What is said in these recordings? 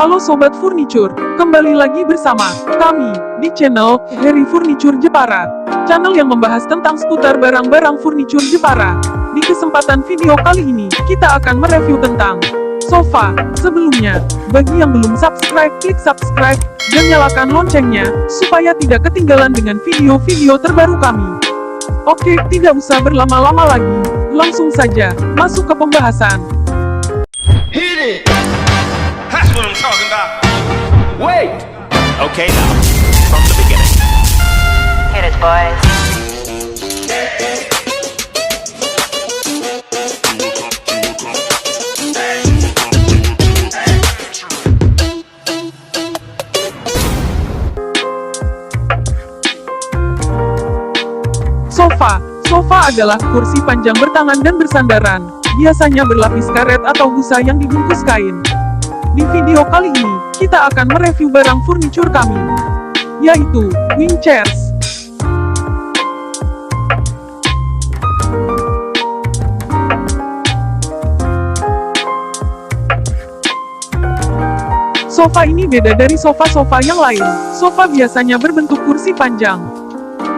Halo Sobat Furniture, kembali lagi bersama kami di channel Harry Furniture Jepara. Channel yang membahas tentang seputar barang-barang furniture Jepara. Di kesempatan video kali ini, kita akan mereview tentang sofa. Sebelumnya, bagi yang belum subscribe, klik subscribe, dan nyalakan loncengnya, supaya tidak ketinggalan dengan video-video terbaru kami. Oke, tidak usah berlama-lama lagi, langsung saja masuk ke pembahasan. Hit it! That's what I'm talking about. Wait! Okay, now, from the beginning. Hit it, boys. Sofa. Sofa adalah kursi panjang bertangan dan bersandaran, biasanya berlapis karet atau busa yang dibungkus kain. Di video kali ini, kita akan mereview barang furniture kami, yaitu wing chairs. Sofa ini beda dari sofa-sofa yang lain. Sofa biasanya berbentuk kursi panjang,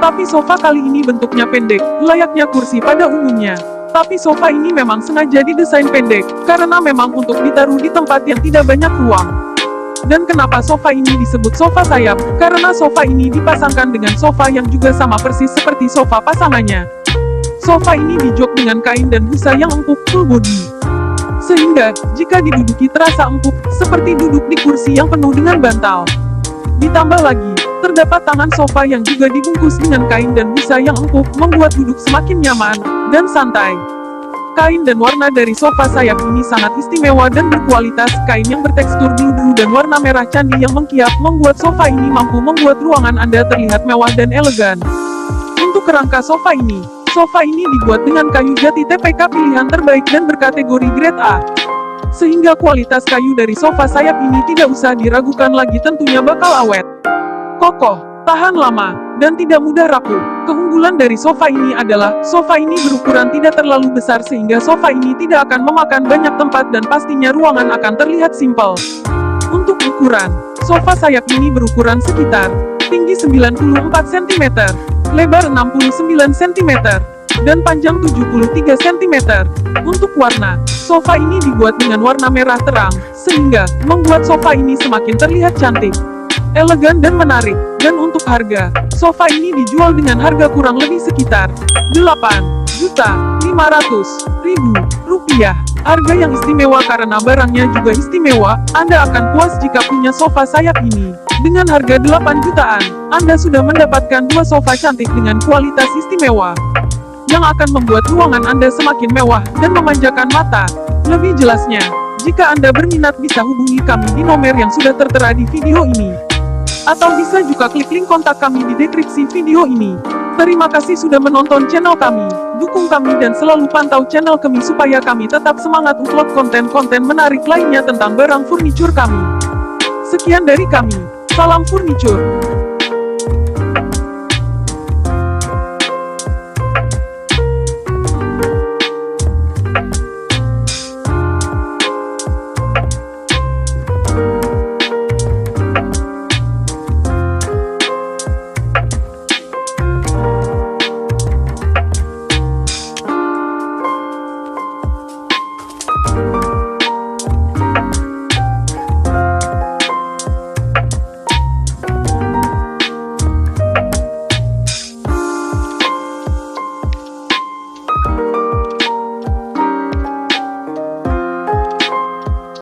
tapi sofa kali ini bentuknya pendek, layaknya kursi pada umumnya. Tapi sofa ini memang sengaja didesain pendek, karena memang untuk ditaruh di tempat yang tidak banyak ruang. Dan kenapa sofa ini disebut sofa sayap? Karena sofa ini dipasangkan dengan sofa yang juga sama persis seperti sofa pasangannya. Sofa ini dijok dengan kain dan busa yang empuk full body. Sehingga, jika diduduki terasa empuk, seperti duduk di kursi yang penuh dengan bantal. Ditambah lagi, terdapat tangan sofa yang juga dibungkus dengan kain dan busa yang empuk, membuat duduk semakin nyaman dan santai. Kain dan warna dari sofa sayap ini sangat istimewa dan berkualitas. Kain yang bertekstur biru dan warna merah candi yang mengkiap membuat sofa ini mampu membuat ruangan Anda terlihat mewah dan elegan. Untuk kerangka sofa ini dibuat dengan kayu jati TPK pilihan terbaik dan berkategori grade A. Sehingga kualitas kayu dari sofa sayap ini tidak usah diragukan lagi, tentunya bakal awet, kokoh, tahan lama, dan tidak mudah rapuh. Keunggulan dari sofa ini adalah, sofa ini berukuran tidak terlalu besar sehingga sofa ini tidak akan memakan banyak tempat dan pastinya ruangan akan terlihat simpel. Untuk ukuran, sofa sayap ini berukuran sekitar tinggi 94 cm, lebar 69 cm, dan panjang 73 cm. Untuk warna, sofa ini dibuat dengan warna merah terang, sehingga membuat sofa ini semakin terlihat cantik, elegan dan menarik. Dan untuk harga, sofa ini dijual dengan harga kurang lebih sekitar Rp8.500.000. Harga yang istimewa karena barangnya juga istimewa. Anda akan puas jika punya sofa sayap ini. Dengan harga 8 jutaan, Anda sudah mendapatkan dua sofa cantik dengan kualitas istimewa, yang akan membuat ruangan Anda semakin mewah dan memanjakan mata. Lebih jelasnya, jika Anda berminat bisa hubungi kami di nomor yang sudah tertera di video ini. Atau bisa juga klik link kontak kami di deskripsi video ini. Terima kasih sudah menonton channel kami. Dukung kami dan selalu pantau channel kami supaya kami tetap semangat upload konten-konten menarik lainnya tentang barang furniture kami. Sekian dari kami. Salam furniture.